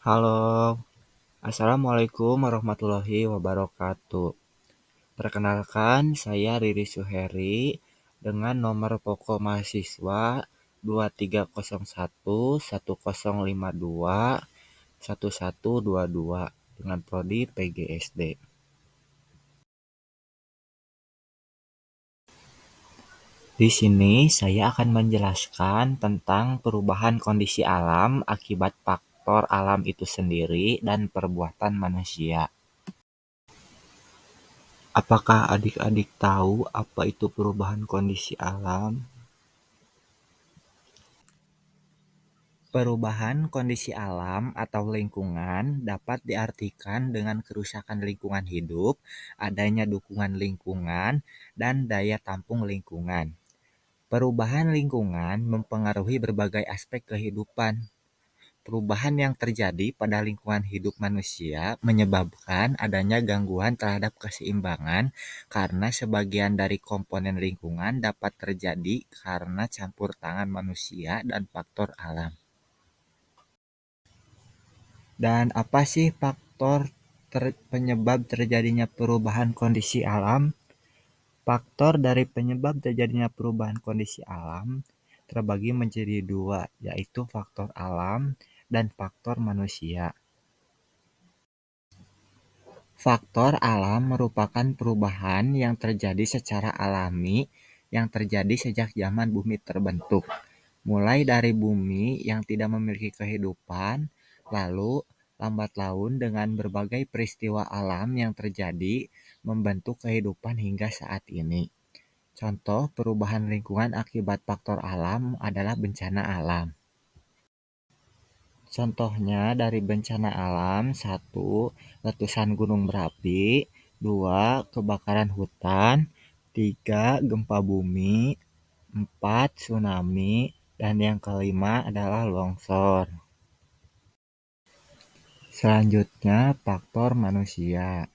Halo, Assalamualaikum warahmatullahi wabarakatuh. Perkenalkan, saya Riri Suheri dengan nomor pokok mahasiswa 230110521122 dengan prodi PGSD. Di sini saya akan menjelaskan tentang perubahan kondisi alam akibat faktor alam itu sendiri dan perbuatan manusia. Apakah adik-adik tahu apa itu perubahan kondisi alam? Perubahan kondisi alam atau lingkungan dapat diartikan dengan kerusakan lingkungan hidup, adanya dukungan lingkungan, dan daya tampung lingkungan. Perubahan lingkungan mempengaruhi berbagai aspek kehidupan. Perubahan yang terjadi pada lingkungan hidup manusia menyebabkan adanya gangguan terhadap keseimbangan karena sebagian dari komponen lingkungan dapat terjadi karena campur tangan manusia dan faktor alam. Dan apa sih faktor penyebab terjadinya perubahan kondisi alam? Faktor dari penyebab terjadinya perubahan kondisi alam terbagi menjadi dua, yaitu faktor alam dan faktor manusia. Faktor alam merupakan perubahan yang terjadi secara alami yang terjadi sejak zaman bumi terbentuk. Mulai dari bumi yang tidak memiliki kehidupan, lalu lambat laun dengan berbagai peristiwa alam yang terjadi membentuk kehidupan hingga saat ini. Contoh perubahan lingkungan akibat faktor alam adalah bencana alam. Contohnya dari bencana alam, 1. Letusan gunung berapi, 2. Kebakaran hutan, 3. Gempa bumi, 4. Tsunami, dan yang kelima adalah longsor. Selanjutnya, faktor manusia.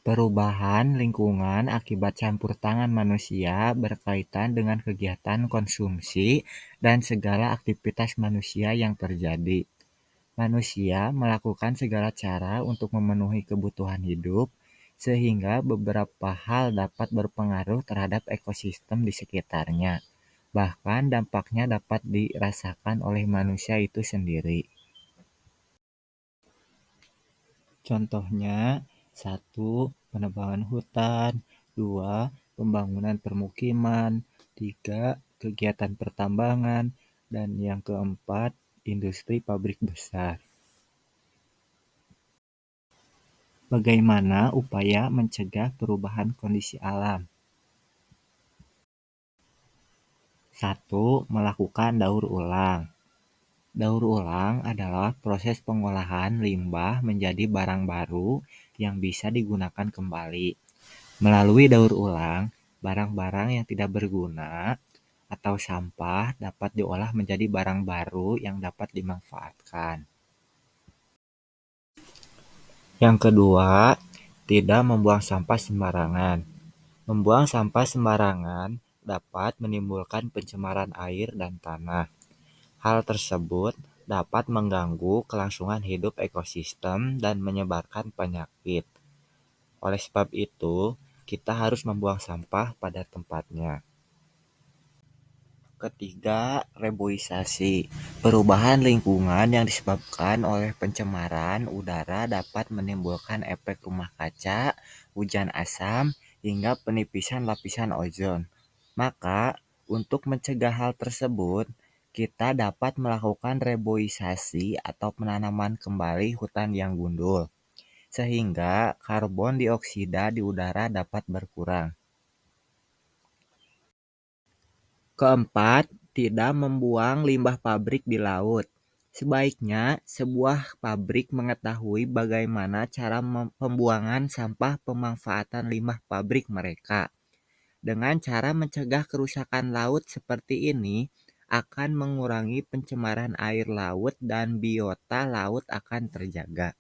Perubahan lingkungan akibat campur tangan manusia berkaitan dengan kegiatan konsumsi dan segala aktivitas manusia yang terjadi. Manusia melakukan segala cara untuk memenuhi kebutuhan hidup, sehingga beberapa hal dapat berpengaruh terhadap ekosistem di sekitarnya. Bahkan dampaknya dapat dirasakan oleh manusia itu sendiri. Contohnya, 1. Penebangan hutan, 2. Pembangunan permukiman, 3. Kegiatan pertambangan, dan yang keempat, industri pabrik besar. Bagaimana upaya mencegah perubahan kondisi alam? 1. Melakukan daur ulang. Daur ulang adalah proses pengolahan limbah menjadi barang baru yang bisa digunakan kembali. Melalui daur ulang, barang-barang yang tidak berguna atau sampah dapat diolah menjadi barang baru yang dapat dimanfaatkan. Yang kedua, tidak membuang sampah sembarangan. Membuang sampah sembarangan dapat menimbulkan pencemaran air dan tanah. Hal tersebut dapat mengganggu kelangsungan hidup ekosistem dan menyebarkan penyakit. Oleh sebab itu, kita harus membuang sampah pada tempatnya. Ketiga, reboisasi. Perubahan lingkungan yang disebabkan oleh pencemaran udara dapat menimbulkan efek rumah kaca, hujan asam, hingga penipisan lapisan ozon. Maka, untuk mencegah hal tersebut, kita dapat melakukan reboisasi atau penanaman kembali hutan yang gundul, sehingga karbon dioksida di udara dapat berkurang. Keempat, tidak membuang limbah pabrik di laut. Sebaiknya sebuah pabrik mengetahui bagaimana cara pembuangan sampah pemanfaatan limbah pabrik mereka. Dengan cara mencegah kerusakan laut seperti ini, akan mengurangi pencemaran air laut dan biota laut akan terjaga.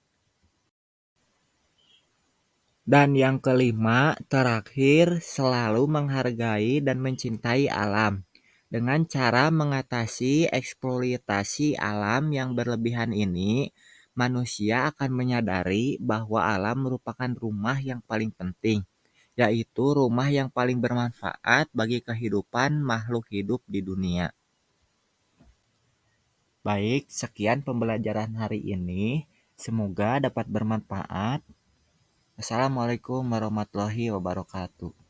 Dan yang kelima, terakhir, selalu menghargai dan mencintai alam. Dengan cara mengatasi eksploitasi alam yang berlebihan ini, manusia akan menyadari bahwa alam merupakan rumah yang paling penting, yaitu rumah yang paling bermanfaat bagi kehidupan makhluk hidup di dunia. Baik, sekian pembelajaran hari ini. Semoga dapat bermanfaat. Assalamualaikum warahmatullahi wabarakatuh.